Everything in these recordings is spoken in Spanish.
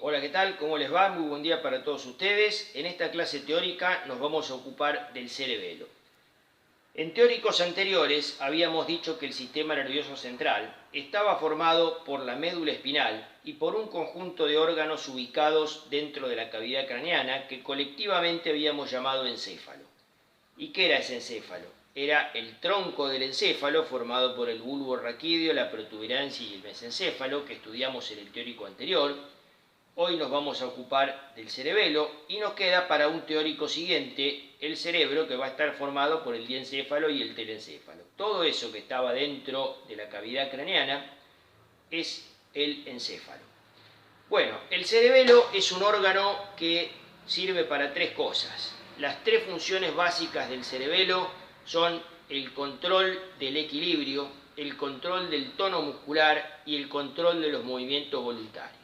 Hola, ¿qué tal? ¿Cómo les va? Muy buen día para todos ustedes. En esta clase teórica nos vamos a ocupar del cerebelo. En teóricos anteriores habíamos dicho que el sistema nervioso central estaba formado por la médula espinal y por un conjunto de órganos ubicados dentro de la cavidad craneana que colectivamente habíamos llamado encéfalo. ¿Y qué era ese encéfalo? Era el tronco del encéfalo formado por el bulbo raquídeo, la protuberancia y el mesencéfalo que estudiamos en el teórico anterior. Hoy nos vamos a ocupar del cerebelo y nos queda para un teórico siguiente el cerebro, que va a estar formado por el diencéfalo y el telencéfalo. Todo eso que estaba dentro de la cavidad craneana es el encéfalo. Bueno, el cerebelo es un órgano que sirve para tres cosas. Las tres funciones básicas del cerebelo son el control del equilibrio, el control del tono muscular y el control de los movimientos voluntarios.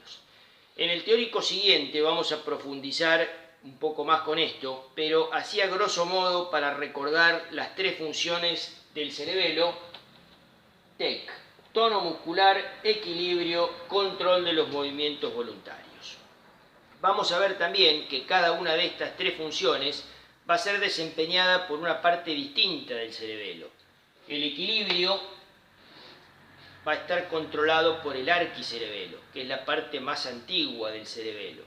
En el teórico siguiente vamos a profundizar un poco más con esto, pero así a grosso modo para recordar las tres funciones del cerebelo: TEC, tono muscular, equilibrio, control de los movimientos voluntarios. Vamos a ver también que cada una de estas tres funciones va a ser desempeñada por una parte distinta del cerebelo. El equilibrio va a estar controlado por el arquicerebelo, que es la parte más antigua del cerebelo.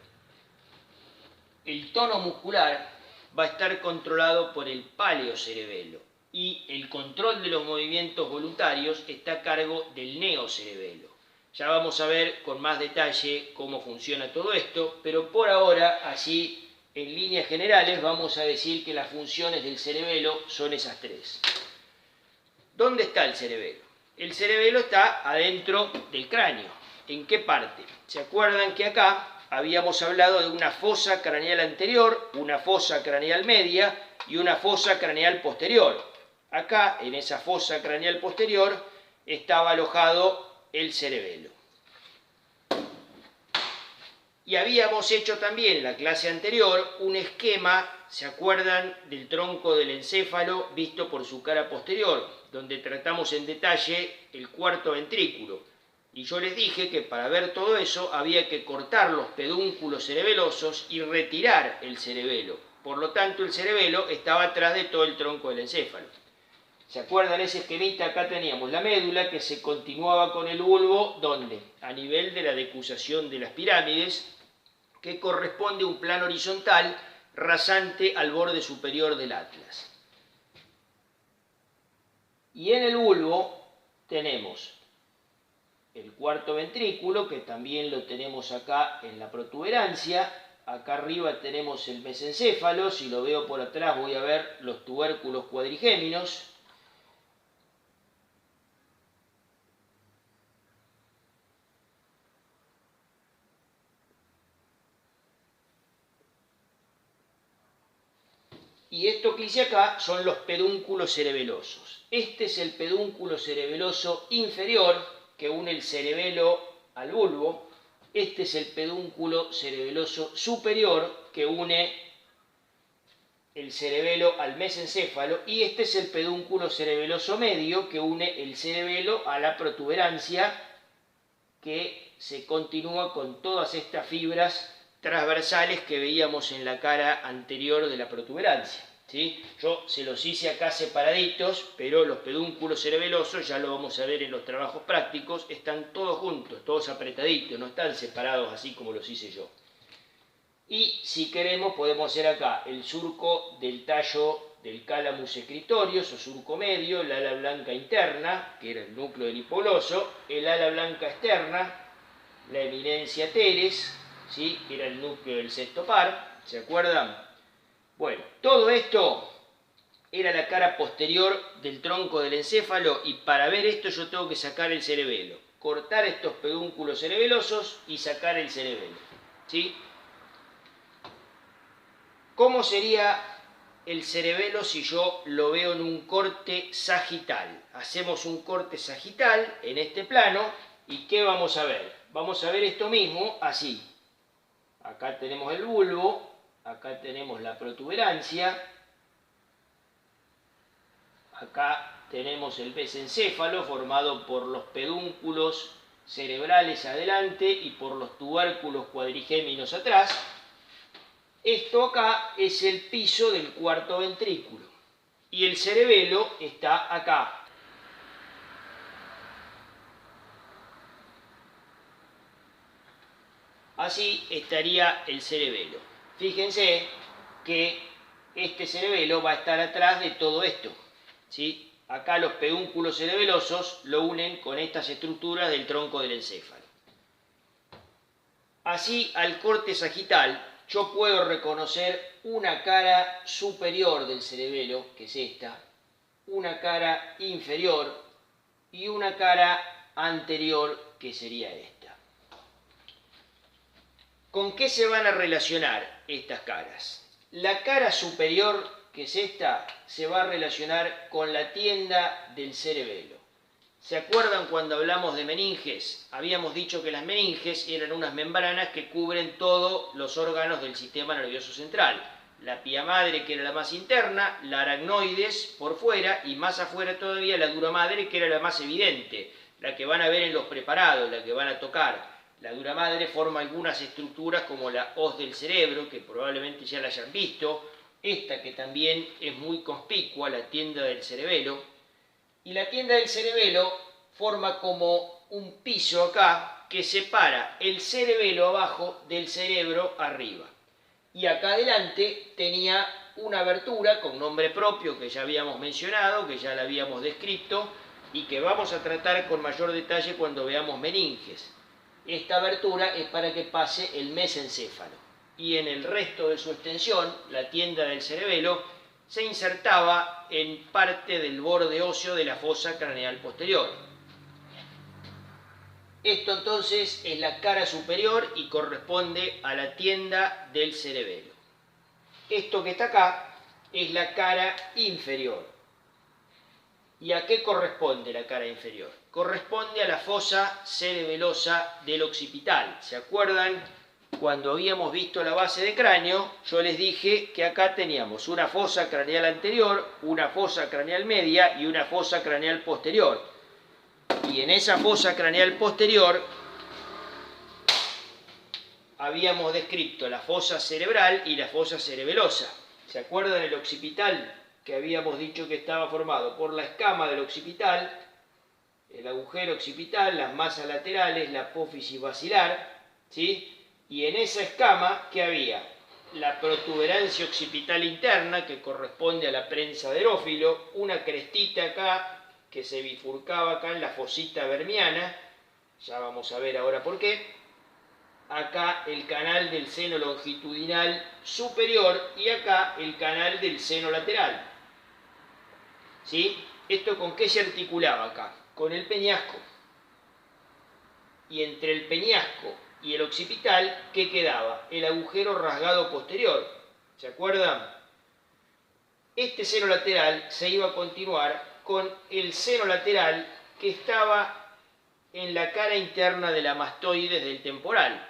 El tono muscular va a estar controlado por el paleocerebelo y el control de los movimientos voluntarios está a cargo del neocerebelo. Ya vamos a ver con más detalle cómo funciona todo esto, pero por ahora, así en líneas generales, vamos a decir que las funciones del cerebelo son esas tres. ¿Dónde está el cerebelo? El cerebelo está adentro del cráneo. ¿En qué parte? ¿Se acuerdan que acá habíamos hablado de una fosa craneal anterior, una fosa craneal media y una fosa craneal posterior? Acá, en esa fosa craneal posterior, estaba alojado el cerebelo. Y habíamos hecho también en la clase anterior un esquema, ¿se acuerdan?, del tronco del encéfalo visto por su cara posterior, donde tratamos en detalle el cuarto ventrículo. Y yo les dije que para ver todo eso había que cortar los pedúnculos cerebelosos y retirar el cerebelo. Por lo tanto, el cerebelo estaba atrás de todo el tronco del encéfalo. ¿Se acuerdan ese esquemita? Acá teníamos la médula que se continuaba con el bulbo, ¿dónde? A nivel de la decusación de las pirámides, que corresponde a un plano horizontal rasante al borde superior del atlas. Y en el bulbo tenemos el cuarto ventrículo, que también lo tenemos acá en la protuberancia. Acá arriba tenemos el mesencéfalo. Si lo veo por atrás voy a ver los tubérculos cuadrigéminos. Y esto que hice acá son los pedúnculos cerebelosos. Este es el pedúnculo cerebeloso inferior que une el cerebelo al bulbo. Este es el pedúnculo cerebeloso superior que une el cerebelo al mesencéfalo. Y este es el pedúnculo cerebeloso medio que une el cerebelo a la protuberancia, que se continúa con todas estas fibras transversales que veíamos en la cara anterior de la protuberancia, ¿sí? Yo se los hice acá separaditos, pero los pedúnculos cerebelosos, ya lo vamos a ver en los trabajos prácticos, están todos juntos, todos apretaditos, no están separados así como los hice yo. Y si queremos podemos hacer acá el surco del tallo del calamus excretorius o surco medio, el ala blanca interna, que era el núcleo del hipogloso, el ala blanca externa, la eminencia teres, ¿sí?, que era el núcleo del sexto par, ¿se acuerdan? Bueno, todo esto era la cara posterior del tronco del encéfalo, y para ver esto yo tengo que sacar el cerebelo, cortar estos pedúnculos cerebelosos y sacar el cerebelo, ¿sí? ¿Cómo sería el cerebelo si yo lo veo en un corte sagital? Hacemos un corte sagital en este plano, ¿y qué vamos a ver? Vamos a ver esto mismo así. Acá tenemos el bulbo, acá tenemos la protuberancia, acá tenemos el mesencéfalo formado por los pedúnculos cerebrales adelante y por los tubérculos cuadrigéminos atrás. Esto acá es el piso del cuarto ventrículo y el cerebelo está acá. Así estaría el cerebelo. Fíjense que este cerebelo va a estar atrás de todo esto, ¿sí? Acá los pedúnculos cerebelosos lo unen con estas estructuras del tronco del encéfalo. Así, al corte sagital, yo puedo reconocer una cara superior del cerebelo, que es esta, una cara inferior y una cara anterior, que sería esta. ¿Con qué se van a relacionar estas caras? La cara superior, que es esta, se va a relacionar con la tienda del cerebelo. ¿Se acuerdan cuando hablamos de meninges? Habíamos dicho que las meninges eran unas membranas que cubren todos los órganos del sistema nervioso central. La pía madre, que era la más interna, la aracnoides por fuera y más afuera todavía la dura madre, que era la más evidente, la que van a ver en los preparados, la que van a tocar. La dura madre forma algunas estructuras como la hoz del cerebro, que probablemente ya la hayan visto, esta que también es muy conspicua, la tienda del cerebelo, y la tienda del cerebelo forma como un piso acá que separa el cerebelo abajo del cerebro arriba. Y acá adelante tenía una abertura con nombre propio que ya habíamos mencionado, que ya la habíamos descrito y que vamos a tratar con mayor detalle cuando veamos meninges. Esta abertura es para que pase el mesencéfalo y en el resto de su extensión, la tienda del cerebelo, se insertaba en parte del borde óseo de la fosa craneal posterior. Esto entonces es la cara superior y corresponde a la tienda del cerebelo. Esto que está acá es la cara inferior. ¿Y a qué corresponde la cara inferior? Corresponde a la fosa cerebelosa del occipital. ¿Se acuerdan? Cuando habíamos visto la base de cráneo, yo les dije que acá teníamos una fosa craneal anterior, una fosa craneal media y una fosa craneal posterior. Y en esa fosa craneal posterior habíamos descrito la fosa cerebral y la fosa cerebelosa. ¿Se acuerdan el occipital? Que habíamos dicho que estaba formado por la escama del occipital, el agujero occipital, las masas laterales, la apófisis basilar, ¿sí? Y en esa escama, ¿qué había? La protuberancia occipital interna, que corresponde a la prensa de Erófilo, una crestita acá, que se bifurcaba acá en la fosita vermiana, ya vamos a ver ahora por qué. Acá el canal del seno longitudinal superior y acá el canal del seno lateral. ¿Sí? ¿Esto con qué se articulaba acá? Con el peñasco. Y entre el peñasco y el occipital, ¿qué quedaba? El agujero rasgado posterior. ¿Se acuerdan? Este seno lateral se iba a continuar con el seno lateral que estaba en la cara interna de la mastoides del temporal.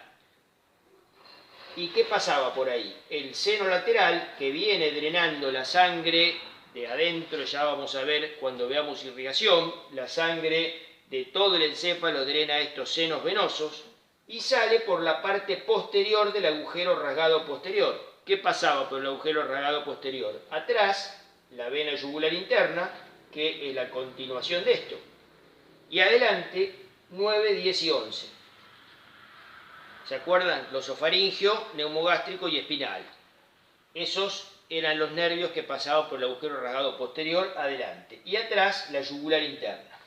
¿Y qué pasaba por ahí? El seno lateral que viene drenando la sangre de adentro, ya vamos a ver cuando veamos irrigación, la sangre de todo el encéfalo drena estos senos venosos y sale por la parte posterior del agujero rasgado posterior. ¿Qué pasaba por el agujero rasgado posterior? Atrás, la vena yugular interna, que es la continuación de esto. Y adelante, 9, 10 y 11. ¿Se acuerdan? Glosofaringio, neumogástrico y espinal. Esos eran los nervios que pasaban por el agujero rasgado posterior adelante. Y atrás, la yugular interna.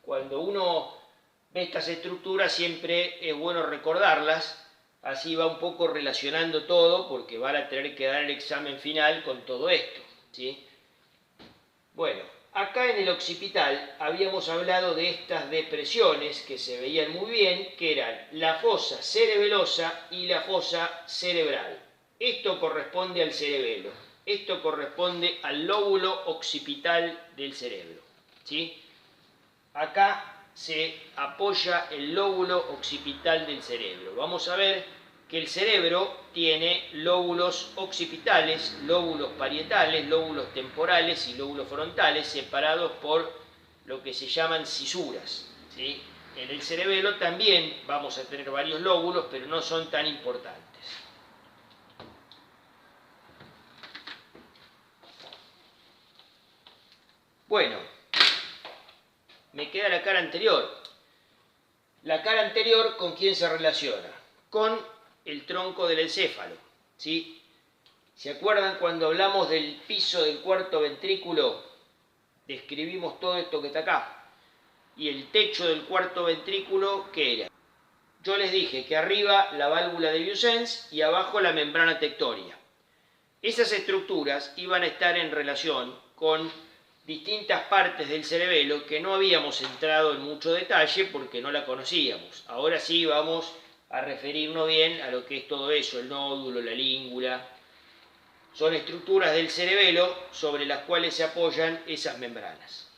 Cuando uno ve estas estructuras, siempre es bueno recordarlas. Así va un poco relacionando todo, porque van a tener que dar el examen final con todo esto, ¿sí? Bueno, acá en el occipital habíamos hablado de estas depresiones que se veían muy bien, que eran la fosa cerebelosa y la fosa cerebral. Esto corresponde al cerebelo, esto corresponde al lóbulo occipital del cerebro, ¿sí? Acá se apoya el lóbulo occipital del cerebro. Vamos a ver que el cerebro tiene lóbulos occipitales, lóbulos parietales, lóbulos temporales y lóbulos frontales separados por lo que se llaman cisuras, ¿sí? En el cerebelo también vamos a tener varios lóbulos, pero no son tan importantes. Bueno, me queda la cara anterior. La cara anterior, ¿con quién se relaciona? Con el tronco del encéfalo, ¿sí? ¿Se acuerdan cuando hablamos del piso del cuarto ventrículo? Describimos todo esto que está acá. Y el techo del cuarto ventrículo, ¿qué era? Yo les dije que arriba la válvula de Vieussens y abajo la membrana tectórea. Esas estructuras iban a estar en relación con distintas partes del cerebelo que no habíamos entrado en mucho detalle porque no la conocíamos. Ahora sí vamos a referirnos bien a lo que es todo eso, el nódulo, la língula. Son estructuras del cerebelo sobre las cuales se apoyan esas membranas.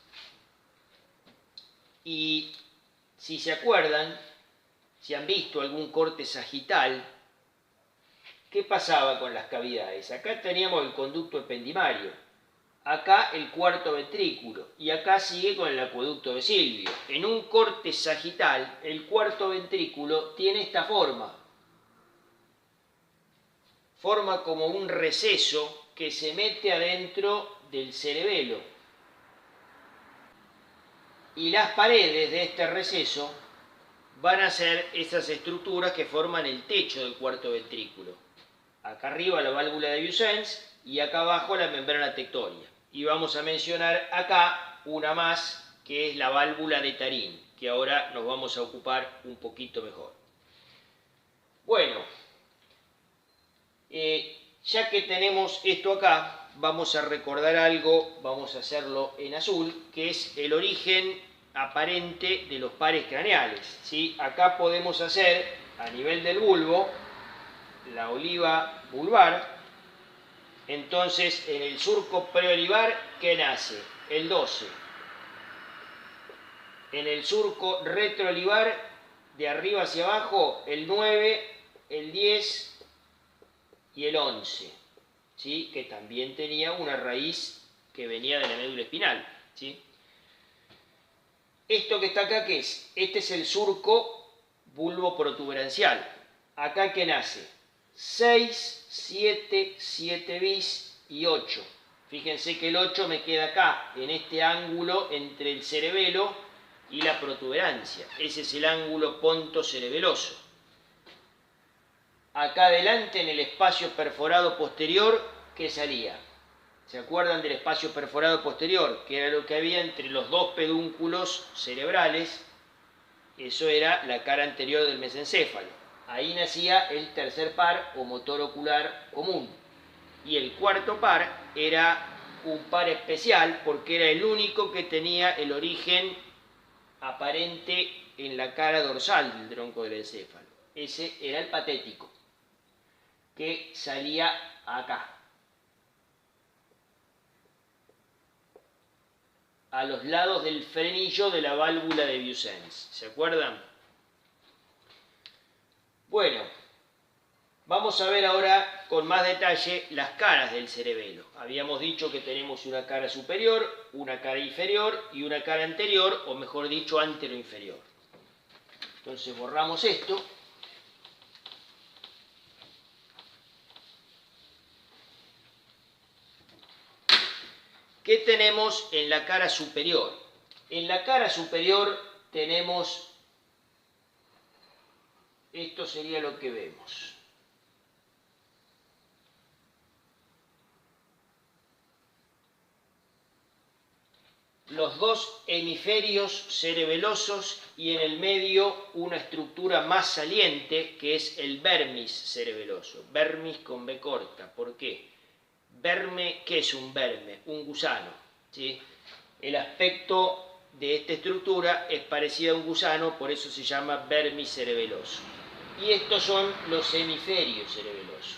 Y si se acuerdan, si han visto algún corte sagital, ¿qué pasaba con las cavidades? Acá teníamos el conducto ependimario, acá el cuarto ventrículo y acá sigue con el acueducto de Silvio. En un corte sagital, el cuarto ventrículo tiene esta forma. Forma como un receso que se mete adentro del cerebelo. Y las paredes de este receso van a ser esas estructuras que forman el techo del cuarto ventrículo. Acá arriba la válvula de Vieussens y acá abajo la membrana tectórea. Y vamos a mencionar acá una más, que es la válvula de Tarín, que ahora nos vamos a ocupar un poquito mejor. Bueno, ya que tenemos esto acá, vamos a recordar algo, vamos a hacerlo en azul, que es el origen aparente de los pares craneales, ¿sí? Acá podemos hacer, a nivel del bulbo, la oliva vulvar. Entonces, en el surco preolivar, ¿qué nace? El 12. En el surco retroolivar, de arriba hacia abajo, el 9, el 10 y el 11, ¿sí? Que también tenía una raíz que venía de la médula espinal, ¿sí? Esto que está acá, ¿qué es? Este es el surco bulbo protuberancial. Acá, ¿qué nace? 6, 7, 7 bis y 8. Fíjense que el 8 me queda acá, en este ángulo entre el cerebelo y la protuberancia. Ese es el ángulo pontocerebeloso. Acá adelante, en el espacio perforado posterior, ¿qué salía? ¿Se acuerdan del espacio perforado posterior? Que era lo que había entre los dos pedúnculos cerebrales. Eso era la cara anterior del mesencéfalo. Ahí nacía el tercer par o motor ocular común. Y el cuarto par era un par especial porque era el único que tenía el origen aparente en la cara dorsal del tronco del encéfalo. Ese era el patético, que salía acá, a los lados del frenillo de la válvula de Vieussens. ¿Se acuerdan? Bueno, vamos a ver ahora con más detalle las caras del cerebelo. Habíamos dicho que tenemos una cara superior, una cara inferior y una cara anterior, o mejor dicho, anteroinferior. Entonces borramos esto. ¿Qué tenemos en la cara superior? En la cara superior tenemos, esto sería lo que vemos. Los dos hemisferios cerebelosos y en el medio una estructura más saliente que es el vermis cerebeloso. Vermis con B corta. ¿Por qué? Verme, ¿qué es un verme? Un gusano, ¿sí? El aspecto de esta estructura es parecido a un gusano, por eso se llama vermis cerebeloso. Y estos son los hemisferios cerebelosos.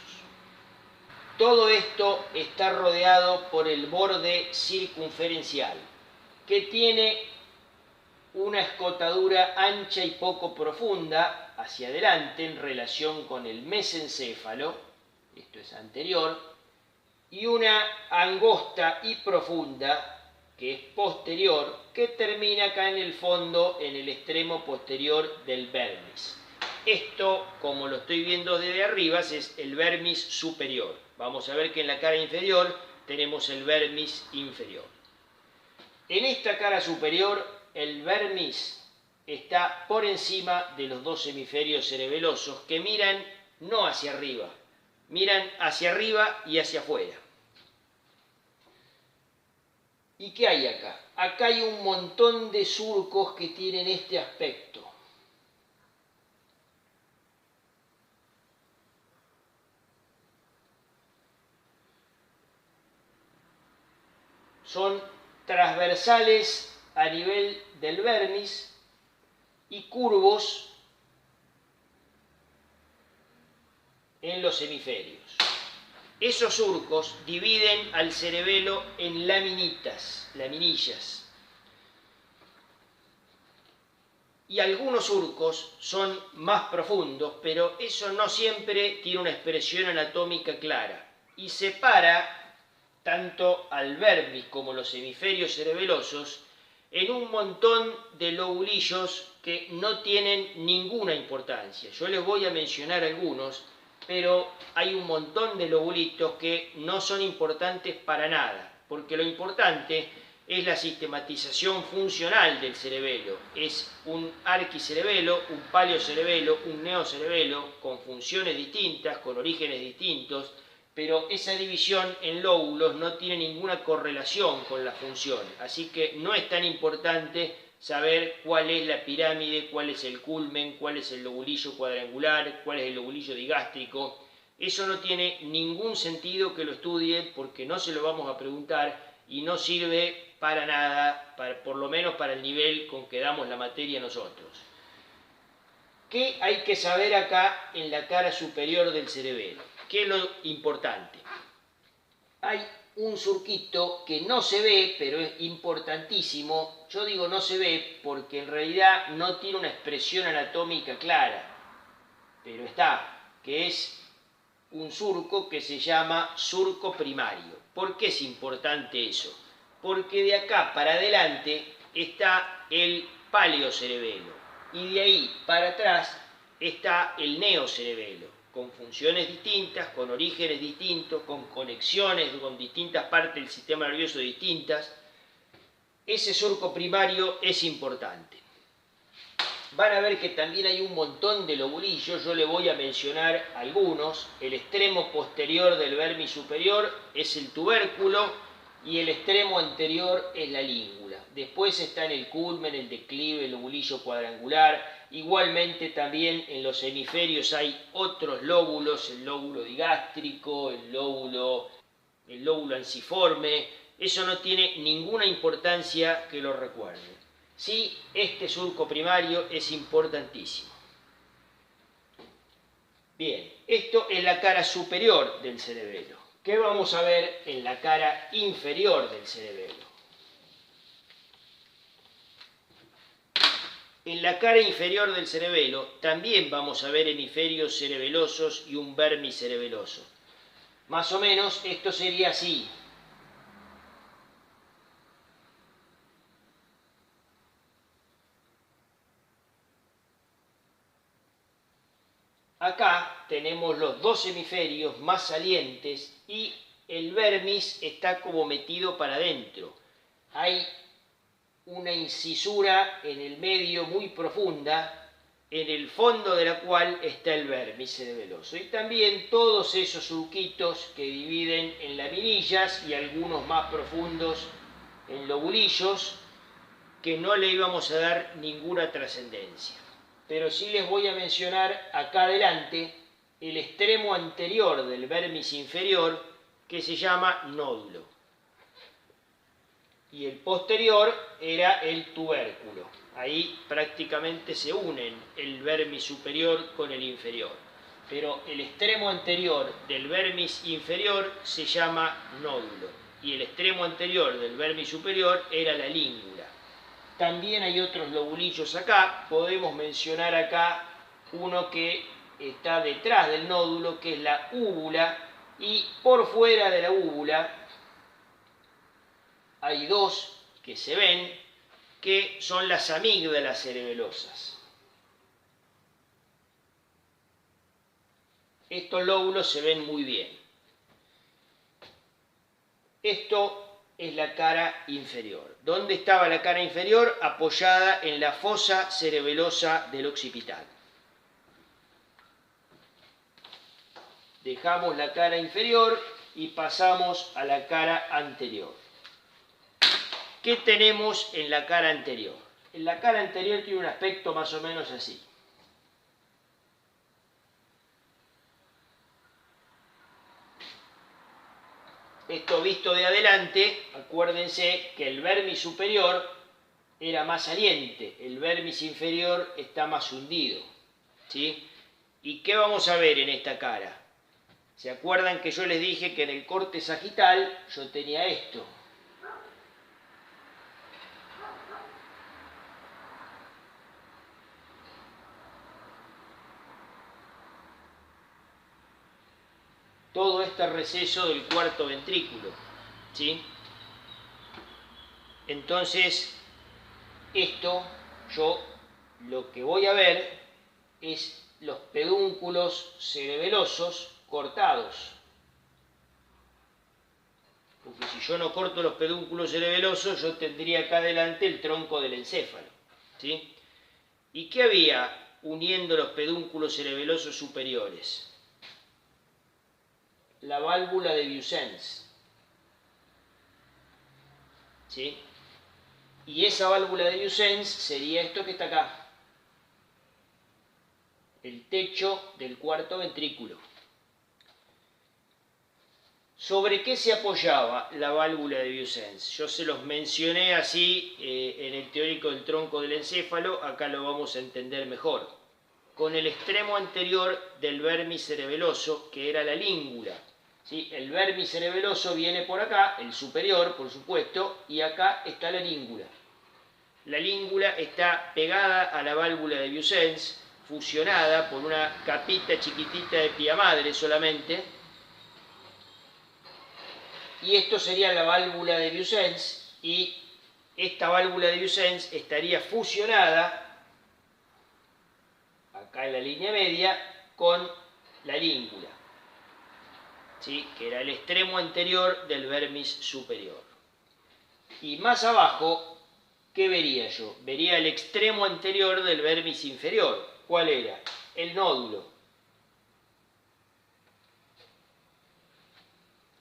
Todo esto está rodeado por el borde circunferencial, que tiene una escotadura ancha y poco profunda hacia adelante en relación con el mesencéfalo, esto es anterior, y una angosta y profunda que es posterior, que termina acá en el fondo, en el extremo posterior del vermis. Esto, como lo estoy viendo desde arriba, es el vermis superior. Vamos a ver que en la cara inferior tenemos el vermis inferior. En esta cara superior, el vermis está por encima de los dos hemisferios cerebelosos que miran no hacia arriba, miran hacia arriba y hacia afuera. ¿Y qué hay acá? Acá hay un montón de surcos que tienen este aspecto. Son transversales a nivel del vermis y curvos en los hemisferios. Esos surcos dividen al cerebelo en laminillas. Y algunos surcos son más profundos, pero eso no siempre tiene una expresión anatómica clara. Y separa tanto al vermis como los hemisferios cerebelosos en un montón de lobulillos que no tienen ninguna importancia. Yo les voy a mencionar algunos, pero hay un montón de lobulitos que no son importantes para nada, porque lo importante es la sistematización funcional del cerebelo. Es un arquicerebelo, un paleocerebelo, un neocerebelo, con funciones distintas, con orígenes distintos, pero esa división en lóbulos no tiene ninguna correlación con la función, así que no es tan importante saber cuál es la pirámide, cuál es el culmen, cuál es el lobulillo cuadrangular, cuál es el lobulillo digástrico. Eso no tiene ningún sentido que lo estudien porque no se lo vamos a preguntar y no sirve para nada, por lo menos para el nivel con que damos la materia nosotros. ¿Qué hay que saber acá en la cara superior del cerebelo? ¿Qué es lo importante? Hay un surquito que no se ve, pero es importantísimo. Yo digo no se ve porque en realidad no tiene una expresión anatómica clara, pero está, que es un surco que se llama surco primario. ¿Por qué es importante eso? Porque de acá para adelante está el paleocerebelo y de ahí para atrás está el neocerebelo, con funciones distintas, con orígenes distintos, con conexiones con distintas partes del sistema nervioso distintas. Ese surco primario es importante. Van a ver que también hay un montón de lobulillos, yo le voy a mencionar algunos. El extremo posterior del vermis superior es el tubérculo y el extremo anterior es la língula. Después está en el culmen, el declive, el lobulillo cuadrangular. Igualmente también en los hemisferios hay otros lóbulos, el lóbulo digástrico, el lóbulo ensiforme. Eso no tiene ninguna importancia que lo recuerden. Sí, este surco primario es importantísimo. Bien, esto es la cara superior del cerebelo. ¿Qué vamos a ver en la cara inferior del cerebelo? En la cara inferior del cerebelo también vamos a ver hemisferios cerebelosos y un vermis cerebeloso. Más o menos esto sería así. Acá tenemos los dos hemisferios más salientes y el vermis está como metido para adentro. Hay una incisura en el medio muy profunda, en el fondo de la cual está el vermis cerebeloso. Y también todos esos surquitos que dividen en laminillas y algunos más profundos en lobulillos, que no le íbamos a dar ninguna trascendencia. Pero sí les voy a mencionar acá adelante el extremo anterior del vermis inferior, que se llama nódulo. Y el posterior era el tubérculo. Ahí prácticamente se unen el vermis superior con el inferior. Pero el extremo anterior del vermis inferior se llama nódulo. Y el extremo anterior del vermis superior era la língula. También hay otros lobulillos acá. Podemos mencionar acá uno que está detrás del nódulo, que es la úvula. Y por fuera de la úvula hay dos que se ven, que son las amígdalas cerebelosas. Estos lóbulos se ven muy bien. Esto es la cara inferior. ¿Dónde estaba la cara inferior? Apoyada en la fosa cerebelosa del occipital. Dejamos la cara inferior y pasamos a la cara anterior. ¿Qué tenemos en la cara anterior? En la cara anterior tiene un aspecto más o menos así. Esto visto de adelante, acuérdense que el vermis superior era más saliente, el vermis inferior está más hundido, ¿sí? ¿Y qué vamos a ver en esta cara? ¿Se acuerdan que yo les dije que en el corte sagital yo tenía esto? Todo este receso del cuarto ventrículo, ¿sí? Entonces, esto yo lo que voy a ver es los pedúnculos cerebelosos cortados. Porque si yo no corto los pedúnculos cerebelosos, yo tendría acá adelante el tronco del encéfalo, ¿sí? ¿Y qué había uniendo los pedúnculos cerebelosos superiores? La válvula de Vieussens, ¿sí? Y esa válvula de Vieussens sería esto que está acá, el techo del cuarto ventrículo. ¿Sobre qué se apoyaba la válvula de Vieussens? Yo se los mencioné así en el teórico del tronco del encéfalo, acá lo vamos a entender mejor. Con el extremo anterior del vermis cerebeloso, que era la língula. ¿Sí? El vermis cerebeloso viene por acá, el superior, por supuesto, y acá está la língula. La língula está pegada a la válvula de Vieussens, fusionada por una capita chiquitita de pía madre solamente. Y esto sería la válvula de Vieussens, y esta válvula de Vieussens estaría fusionada, acá en la línea media, con la língula, ¿sí? Que era el extremo anterior del vermis superior. Y más abajo, ¿qué vería yo? Vería el extremo anterior del vermis inferior. ¿Cuál era? El nódulo.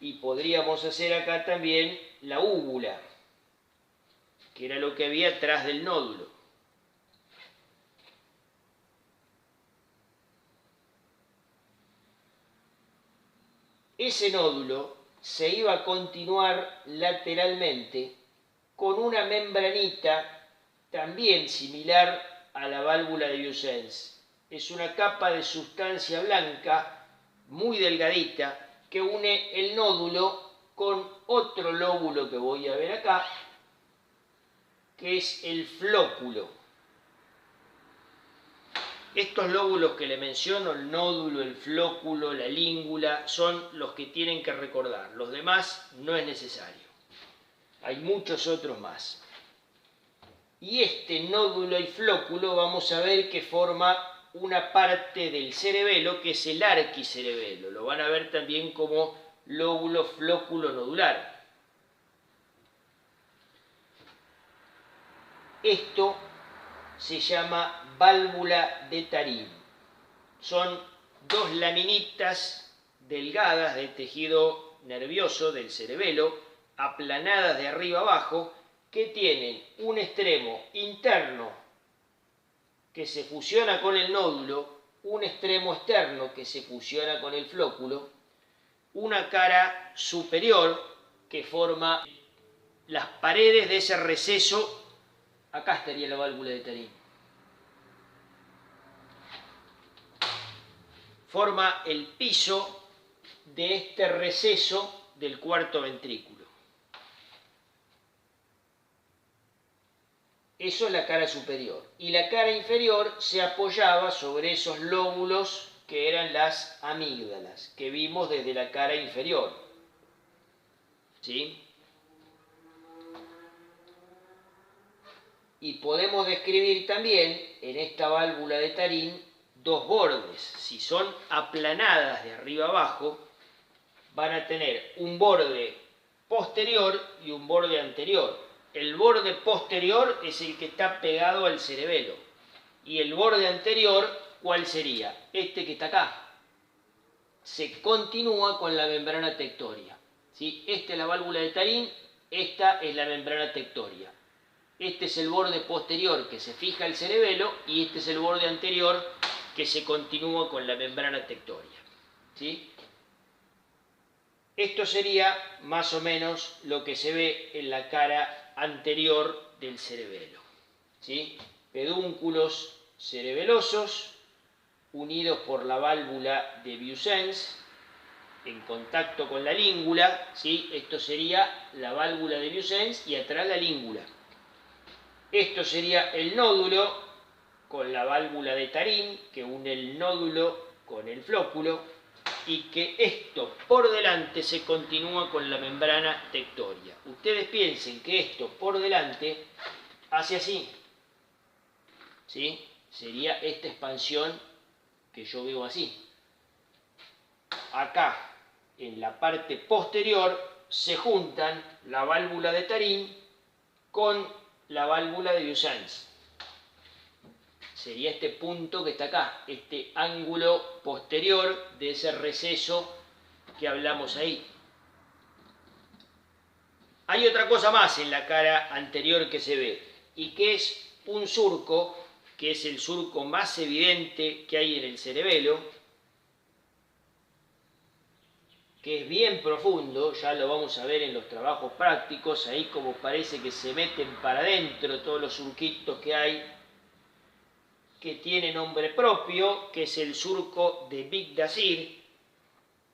Y podríamos hacer acá también la úvula, que era lo que había atrás del nódulo. Ese nódulo se iba a continuar lateralmente con una membranita también similar a la válvula de Vieussens. Es una capa de sustancia blanca muy delgadita que une el nódulo con otro lóbulo que voy a ver acá, que es el flóculo. Estos lóbulos que le menciono, el nódulo, el flóculo, la língula, son los que tienen que recordar. Los demás no es necesario. Hay muchos otros más. Y este nódulo y flóculo vamos a ver que forma una parte del cerebelo que es el arquicerebelo. Lo van a ver también como lóbulo flóculo nodular. Esto se llama válvula de Tarim. Son dos laminitas delgadas de tejido nervioso del cerebelo, aplanadas de arriba abajo, que tienen un extremo interno que se fusiona con el nódulo, un extremo externo que se fusiona con el flóculo, una cara superior que forma las paredes de ese receso. Acá estaría la válvula de Tarim. Forma el piso de este receso del cuarto ventrículo. Eso es la cara superior. Y la cara inferior se apoyaba sobre esos lóbulos que eran las amígdalas, que vimos desde la cara inferior. ¿Sí? Y podemos describir también en esta válvula de Tarín dos bordes. Si son aplanadas de arriba abajo, van a tener un borde posterior y un borde anterior. El borde posterior es el que está pegado al cerebelo. Y el borde anterior, ¿cuál sería? Este que está acá. Se continúa con la membrana tectoria. ¿Sí? Esta es la válvula de Tarín, esta es la membrana tectoria. Este es el borde posterior que se fija el cerebelo y este es el borde anterior que se continúa con la membrana tectoria. ¿Sí? Esto sería más o menos lo que se ve en la cara anterior del cerebelo. ¿Sí? Pedúnculos cerebelosos unidos por la válvula de Vieussens en contacto con la língula. ¿Sí? Esto sería la válvula de Vieussens y atrás la língula. Esto sería el nódulo con la válvula de Tarín que une el nódulo con el flóculo y que esto por delante se continúa con la membrana tectoria. Ustedes piensen que esto por delante hace así. ¿Sí? Sería esta expansión que yo veo así. Acá, en la parte posterior, se juntan la válvula de Tarín con la válvula de Vieussens. Sería este punto que está acá, este ángulo posterior de ese receso que hablamos ahí. Hay otra cosa más en la cara anterior que se ve, y que es un surco, que es el surco más evidente que hay en el cerebelo, que es bien profundo, ya lo vamos a ver en los trabajos prácticos, ahí como parece que se meten para adentro todos los surquitos que hay, que tiene nombre propio, que es el surco de Bygdasyr,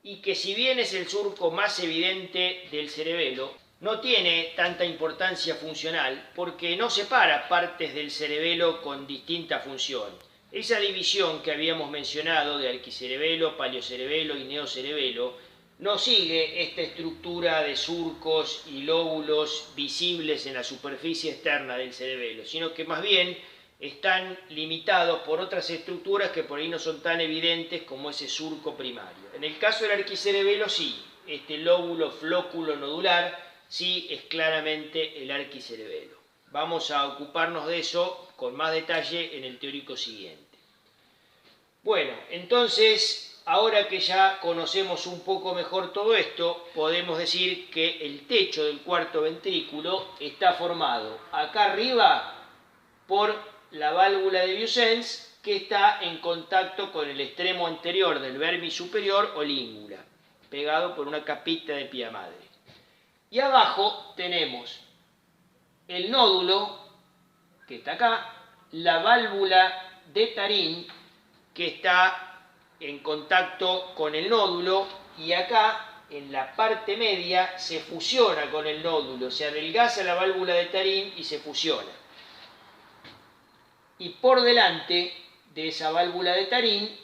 y que si bien es el surco más evidente del cerebelo, no tiene tanta importancia funcional porque no separa partes del cerebelo con distinta función. Esa división que habíamos mencionado de arquicerebelo, paleocerebelo y neocerebelo no sigue esta estructura de surcos y lóbulos visibles en la superficie externa del cerebelo, sino que más bien están limitados por otras estructuras que por ahí no son tan evidentes como ese surco primario. En el caso del arquicerebelo sí, este lóbulo flóculo nodular sí es claramente el arquicerebelo. Vamos a ocuparnos de eso con más detalle en el teórico siguiente. Bueno, entonces, ahora que ya conocemos un poco mejor todo esto, podemos decir que el techo del cuarto ventrículo está formado acá arriba por la válvula de Vieussens, que está en contacto con el extremo anterior del vermis superior o língula, pegado por una capita de pía madre. Y abajo tenemos el nódulo, que está acá, la válvula de Tarín, que está en contacto con el nódulo, y acá, en la parte media, se fusiona con el nódulo, se adelgaza la válvula de Tarín y se fusiona. Y por delante de esa válvula de Tarín,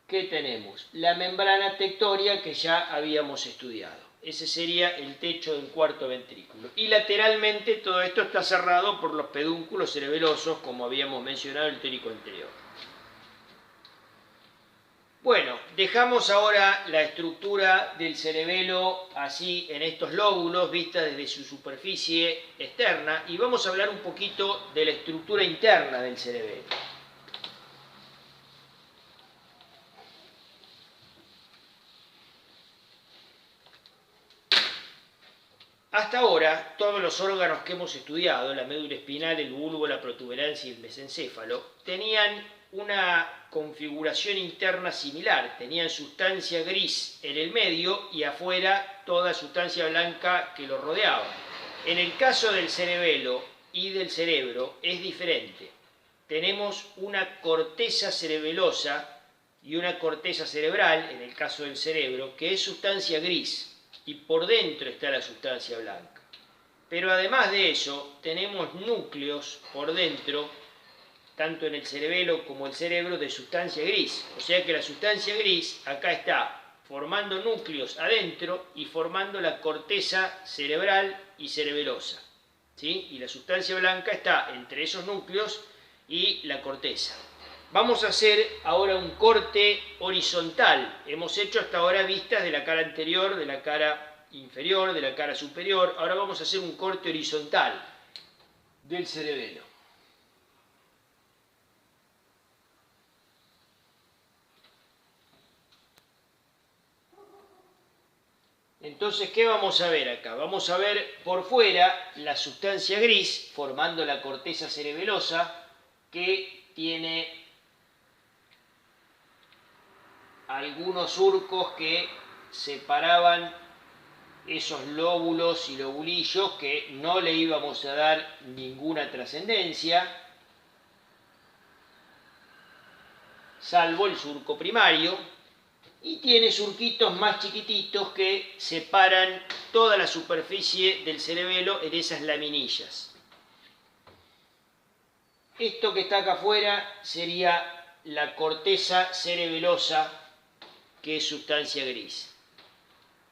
¿qué tenemos? La membrana tectoria que ya habíamos estudiado. Ese sería el techo del cuarto ventrículo. Y lateralmente todo esto está cerrado por los pedúnculos cerebelosos, como habíamos mencionado en el teórico anterior. Bueno, dejamos ahora la estructura del cerebelo así en estos lóbulos, vista desde su superficie externa, y vamos a hablar un poquito de la estructura interna del cerebelo. Hasta ahora, todos los órganos que hemos estudiado, la médula espinal, el bulbo, la protuberancia y el mesencéfalo, tenían una configuración interna similar, tenían sustancia gris en el medio y afuera toda sustancia blanca que lo rodeaba. En el caso del cerebelo y del cerebro es diferente. Tenemos una corteza cerebelosa y una corteza cerebral, en el caso del cerebro, que es sustancia gris, y por dentro está la sustancia blanca. Pero además de eso, tenemos núcleos por dentro, tanto en el cerebelo como el cerebro, de sustancia gris. O sea que la sustancia gris acá está formando núcleos adentro y formando la corteza cerebral y cerebelosa. ¿sí? Y la sustancia blanca está entre esos núcleos y la corteza. Vamos a hacer ahora un corte horizontal. Hemos hecho hasta ahora vistas de la cara anterior, de la cara inferior, de la cara superior. Ahora vamos a hacer un corte horizontal del cerebelo. Entonces, ¿qué vamos a ver acá? Vamos a ver por fuera la sustancia gris formando la corteza cerebelosa que tiene algunos surcos que separaban esos lóbulos y lobulillos que no le íbamos a dar ninguna trascendencia, salvo el surco primario, y tiene surquitos más chiquititos que separan toda la superficie del cerebelo en esas laminillas. Esto que está acá afuera sería la corteza cerebelosa, que es sustancia gris.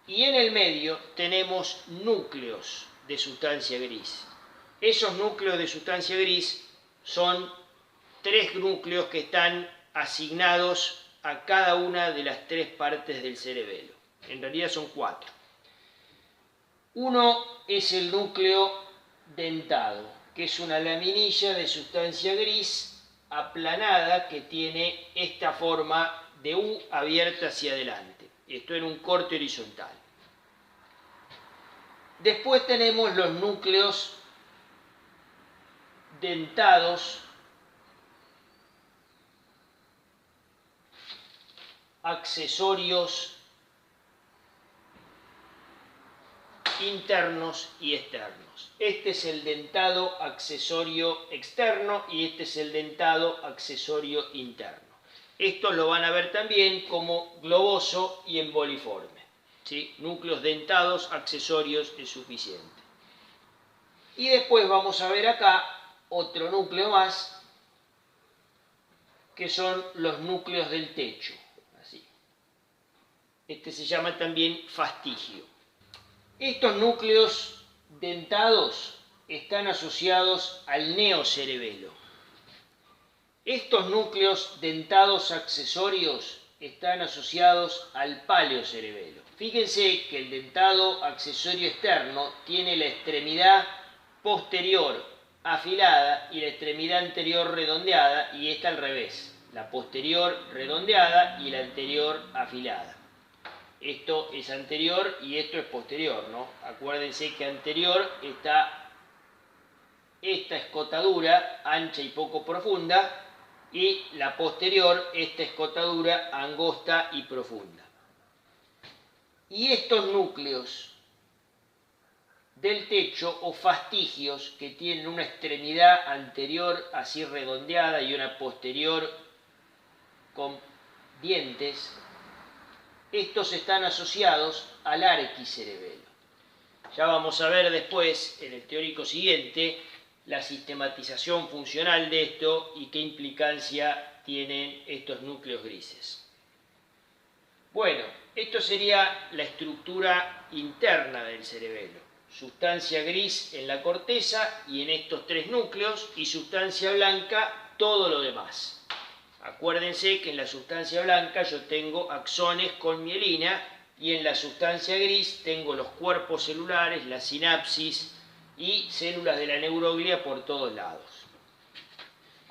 Y en el medio tenemos núcleos de sustancia gris. Esos núcleos de sustancia gris son 3 núcleos que están asignados a cada una de las 3 partes del cerebelo. En realidad son 4. Uno es el núcleo dentado, que es una laminilla de sustancia gris aplanada que tiene esta forma de U abierta hacia adelante. Esto en un corte horizontal. Después tenemos los núcleos dentados accesorios internos y externos. Este es el dentado accesorio externo y este es el dentado accesorio interno. Estos lo van a ver también como globoso y emboliforme, ¿sí? Núcleos dentados accesorios es suficiente. Y después vamos a ver acá otro núcleo más, que son los núcleos del techo. Así. Este se llama también fastigio. Estos núcleos dentados están asociados al neocerebelo. Estos núcleos dentados accesorios están asociados al paleocerebelo. Fíjense que el dentado accesorio externo tiene la extremidad posterior afilada y la extremidad anterior redondeada, y esta al revés, la posterior redondeada y la anterior afilada. Esto es anterior y esto es posterior, ¿no? Acuérdense que anterior está esta escotadura ancha y poco profunda, y la posterior esta escotadura angosta y profunda. Y estos núcleos del techo o fastigios, que tienen una extremidad anterior así redondeada y una posterior con dientes, estos están asociados al arquicerebelo. Ya vamos a ver después, en el teórico siguiente, la sistematización funcional de esto y qué implicancia tienen estos núcleos grises. Bueno, esto sería la estructura interna del cerebelo. Sustancia gris en la corteza y en estos 3 núcleos, y sustancia blanca todo lo demás. Acuérdense que en la sustancia blanca yo tengo axones con mielina, y en la sustancia gris tengo los cuerpos celulares, la sinapsis y células de la neuroglia por todos lados.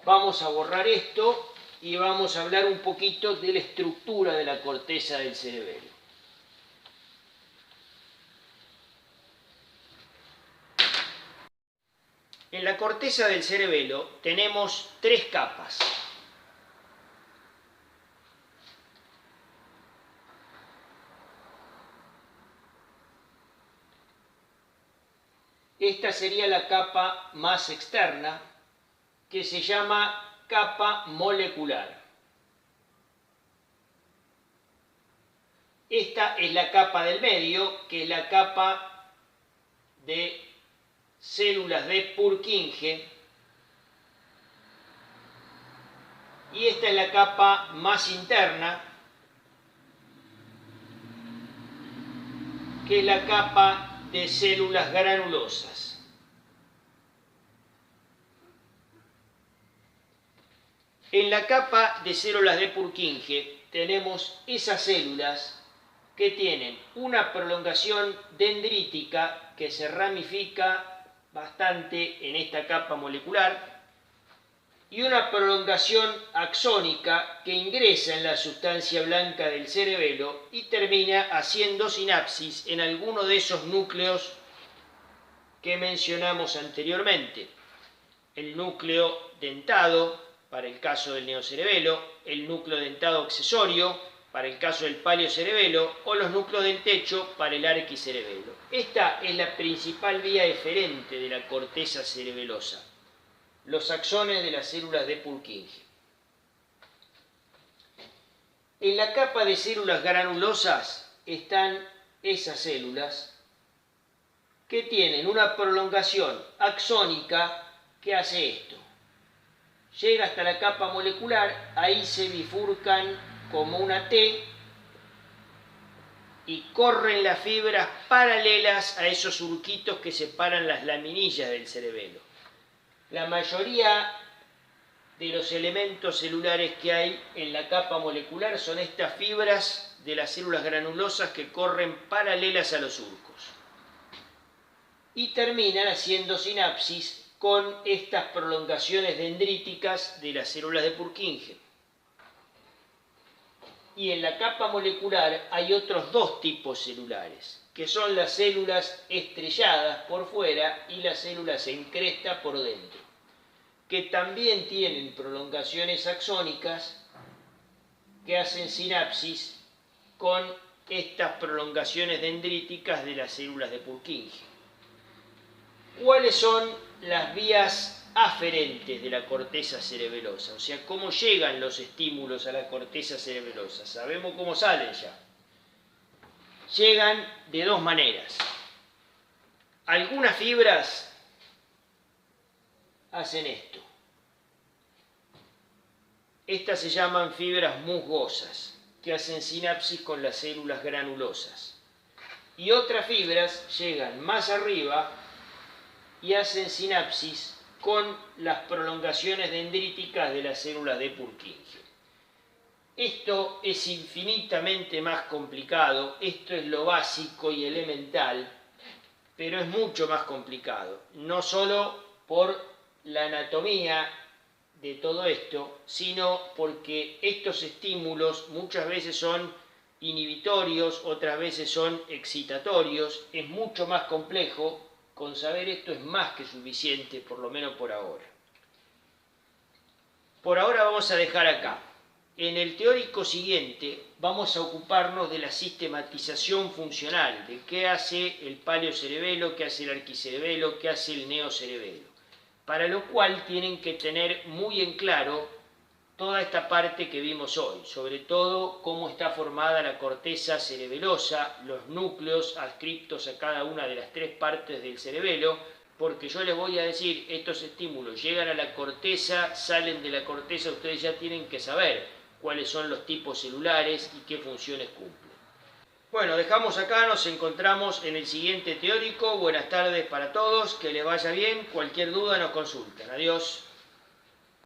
Vamos a borrar esto y vamos a hablar un poquito de la estructura de la corteza del cerebelo. En la corteza del cerebelo tenemos 3 capas. Esta sería la capa más externa, que se llama capa molecular. Esta es la capa del medio, que es la capa de células de Purkinje. Y esta es la capa más interna, que es la capa de células granulosas. En la capa de células de Purkinje tenemos esas células que tienen una prolongación dendrítica que se ramifica bastante en esta capa molecular y una prolongación axónica que ingresa en la sustancia blanca del cerebelo y termina haciendo sinapsis en alguno de esos núcleos que mencionamos anteriormente. El núcleo dentado para el caso del neocerebelo, el núcleo dentado accesorio para el caso del paleocerebelo o los núcleos del techo para el arquicerebelo. Esta es la principal vía eferente de la corteza cerebelosa, los axones de las células de Purkinje. En la capa de células granulosas están esas células que tienen una prolongación axónica que hace esto. Llega hasta la capa molecular, ahí se bifurcan como una T y corren las fibras paralelas a esos surquitos que separan las laminillas del cerebelo. La mayoría de los elementos celulares que hay en la capa molecular son estas fibras de las células granulosas que corren paralelas a los surcos y terminan haciendo sinapsis con estas prolongaciones dendríticas de las células de Purkinje. Y en la capa molecular hay otros dos tipos celulares, que son las células estrelladas por fuera y las células en cresta por dentro, que también tienen prolongaciones axónicas que hacen sinapsis con estas prolongaciones dendríticas de las células de Purkinje. ¿Cuáles son las vías aferentes de la corteza cerebelosa? O sea, ¿cómo llegan los estímulos a la corteza cerebelosa? Sabemos cómo salen ya. Llegan de dos maneras. Algunas fibras hacen esto. Estas se llaman fibras musgosas, que hacen sinapsis con las células granulosas. Y otras fibras llegan más arriba y hacen sinapsis con las prolongaciones dendríticas de las células de Purkinje. Esto es infinitamente más complicado, esto es lo básico y elemental, pero es mucho más complicado, no solo por la anatomía de todo esto, sino porque estos estímulos muchas veces son inhibitorios, otras veces son excitatorios, es mucho más complejo. Con saber esto es más que suficiente, por lo menos por ahora. Por ahora vamos a dejar acá. En el teórico siguiente vamos a ocuparnos de la sistematización funcional, de qué hace el paleocerebelo, qué hace el arquicerebelo, qué hace el neocerebelo. Para lo cual tienen que tener muy en claro toda esta parte que vimos hoy, sobre todo cómo está formada la corteza cerebelosa, los núcleos adscriptos a cada una de las tres partes del cerebelo, porque yo les voy a decir, estos estímulos llegan a la corteza, salen de la corteza, ustedes ya tienen que saber cuáles son los tipos celulares y qué funciones cumplen. Bueno, dejamos acá, nos encontramos en el siguiente teórico. Buenas tardes para todos, que les vaya bien, cualquier duda nos consultan. Adiós.